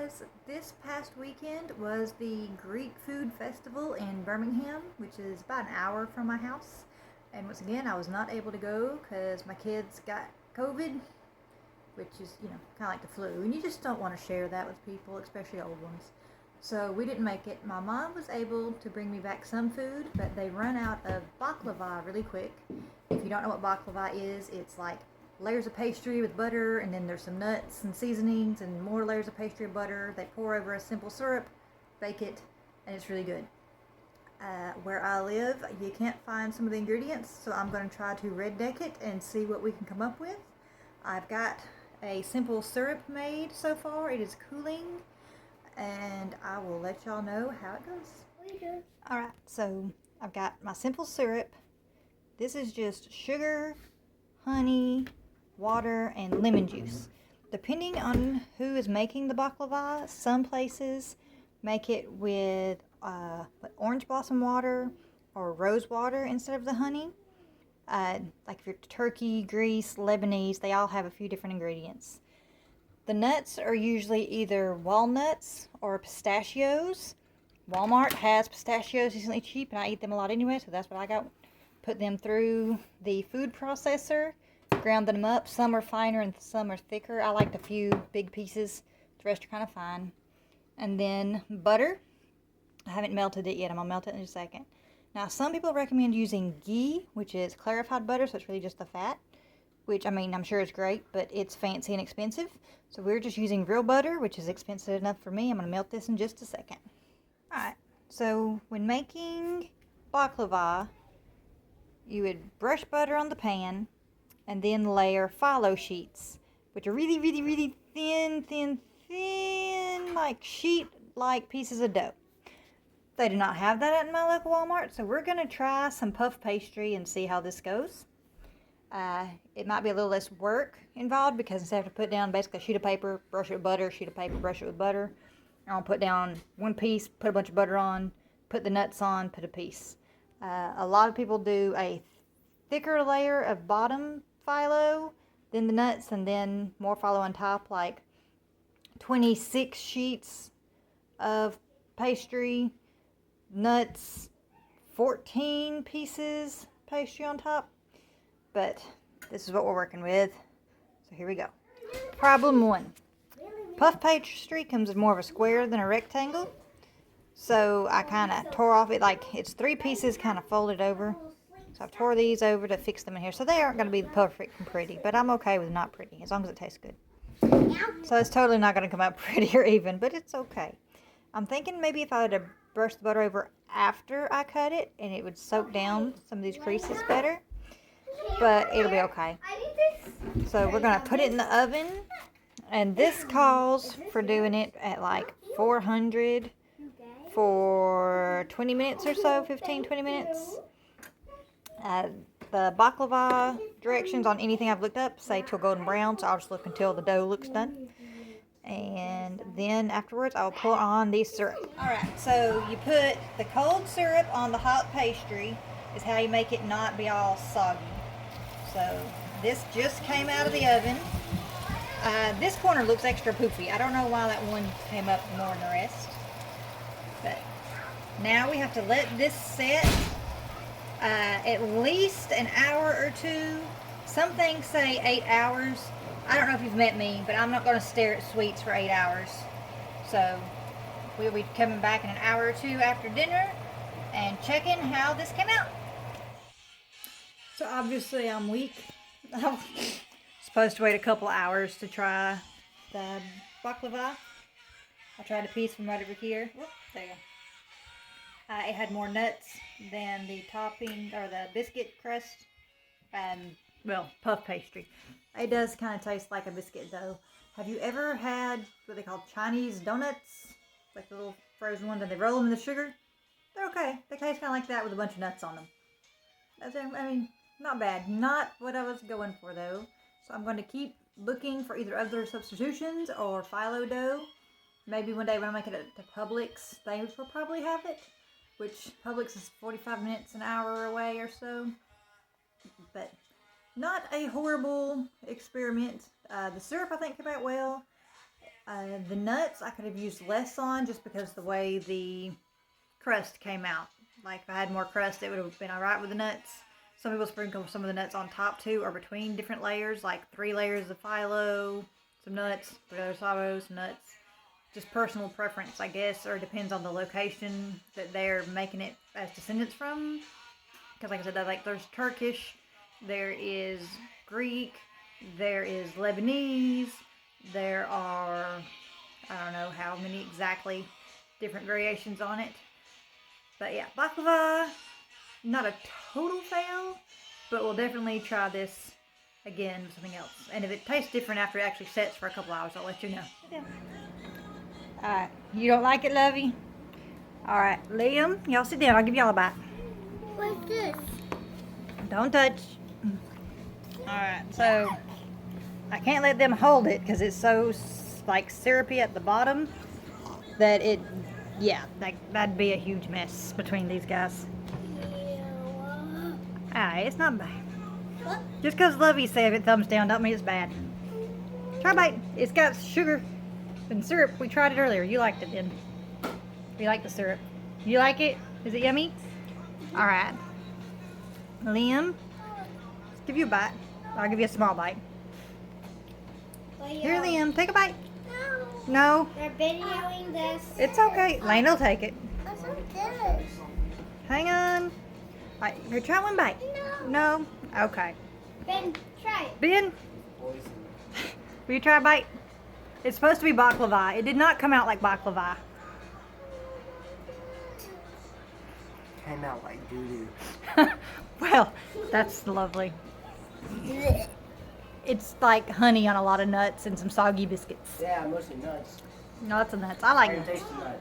guys. This past weekend was the Greek Food Festival in Birmingham, which is about an hour from my house. And once again, I was not able to go because my kids got COVID, which is, kind of like the flu. And you just don't want to share that with people, especially old ones. So we didn't make it. My mom was able to bring me back some food, but they run out of baklava really quick. If you don't know what baklava is, it's like layers of pastry with butter, and then there's some nuts and seasonings and more layers of pastry and butter. They pour over a simple syrup, bake it, and it's really good. Where I live, you can't find some of the ingredients, so I'm going to try to red deck it and see what we can come up with. I've got a simple syrup made so far. It is cooling, and I will let y'all know how it goes. Alright, so I've got my simple syrup. This is just sugar, honey, water, and lemon juice. Depending on who is making the baklava, some places make it with orange blossom water or rose water instead of the honey. Like if you're Turkey, Greece, Lebanese, they all have a few different ingredients. The nuts are usually either walnuts or pistachios. Walmart has pistachios decently cheap, and I eat them a lot anyway, so that's what I got. Put them through the food processor, ground them up. Some are finer and some are thicker. I liked a few big pieces. The rest are kind of fine. And then butter. I haven't melted it yet. I'm going to melt it in a second. Now, some people recommend using ghee, which is clarified butter, so it's really just the fat, which, I'm sure is great, but it's fancy and expensive. So we're just using real butter, which is expensive enough for me. I'm going to melt this in just a second. Alright, so when making baklava, you would brush butter on the pan and then layer phyllo sheets, which are really, really, really thin, like sheet-like pieces of dough. They do not have that at my local Walmart, so we're going to try some puff pastry and see how this goes. It might be a little less work involved because instead of put down basically a sheet of paper, brush it with butter, sheet of paper, brush it with butter. I'll put down one piece, put a bunch of butter on, put the nuts on, put a piece. A lot of people do a thicker layer of bottom phyllo, then the nuts, and then more phyllo on top, like 26 sheets of pastry, nuts, 14 pieces pastry on top. But this is what we're working with. So here we go. Problem one. Puff pastry comes in more of a square than a rectangle. So I kind of tore off it, like it's three pieces kind of folded over. So I've tore these over to fix them in here. So they aren't going to be perfect and pretty, but I'm okay with not pretty as long as it tastes good. So it's totally not going to come out pretty or even, but it's okay. I'm thinking maybe if I would have brushed the butter over after I cut it, and it would soak down some of these creases better. But it'll be okay. So we're going to put it in the oven. And this calls for doing it at like 400 for 20 minutes or so, 15-20 minutes. The baklava directions on anything I've looked up say till golden brown, so I'll just look until the dough looks done. And then afterwards I'll pour on the syrup. Alright, so you put the cold syrup on the hot pastry is how you make it not be all soggy. So this just came out of the oven. This corner looks extra poofy. I don't know why that one came up more than the rest. But now we have to let this set at least an hour or two. Some things say 8 hours. I don't know if you've met me, but I'm not going to stare at sweets for 8 hours. So we'll be coming back in an hour or two after dinner and checking how this came out. So obviously I'm weak. I'm supposed to wait a couple hours to try the baklava. I tried a piece from right over here. Whoop, there you go. It had more nuts than the topping or the biscuit crust. Puff pastry. It does kind of taste like a biscuit dough. Have you ever had what they call Chinese donuts? Like the little frozen ones, and they roll them in the sugar? They're okay. They taste kind of like that with a bunch of nuts on them. Not bad. Not what I was going for though. So I'm going to keep looking for either other substitutions or phyllo dough. Maybe one day when I make it to Publix, they will probably have it. Which Publix is 45 minutes, an hour away or so. But not a horrible experiment. The syrup I think came out well. The nuts I could have used less on just because the way the crust came out. Like if I had more crust, it would have been alright with the nuts. Some people sprinkle some of the nuts on top too, or between different layers, like 3 layers of phyllo, some nuts, 3 layers of phyllo, some nuts. Just personal preference, I guess, or it depends on the location that they're making it as descendants from. Because like I said, like there's Turkish, there is Greek, there is Lebanese, there are, I don't know how many exactly, different variations on it. But yeah, baklava, not a total fail, but we'll definitely try this again with something else. And if it tastes different after it actually sets for a couple hours, I'll let you know. Yeah. Alright, you don't like it, Lovey? Alright, Liam, y'all sit down. I'll give y'all a bite. What's this? Don't touch. Alright, so I can't let them hold it because it's so like syrupy at the bottom that it, yeah, that'd be a huge mess between these guys. Alright, it's not bad. What? Just because Lovey said it thumbs down don't mean it's bad. Try a bite. It's got sugar and syrup. We tried it earlier. You liked it then. You like the syrup. You like it? Is it yummy? Alright. Liam, let's give you a bite. I'll give you a small bite. Here, Liam, take a bite. No. No, They're videoing this. it's okay. Lane will take it. That's not good. Hang on. Alright, here, try one bite. No. No? Okay. Ben, try it. Ben, will you try a bite? It's supposed to be baklava. It did not come out like baklava. Came out like doo-doo. Well, that's lovely. It's like honey on a lot of nuts and some soggy biscuits. Yeah, mostly nuts. Lots of nuts. I like Very nuts. tasty nuts.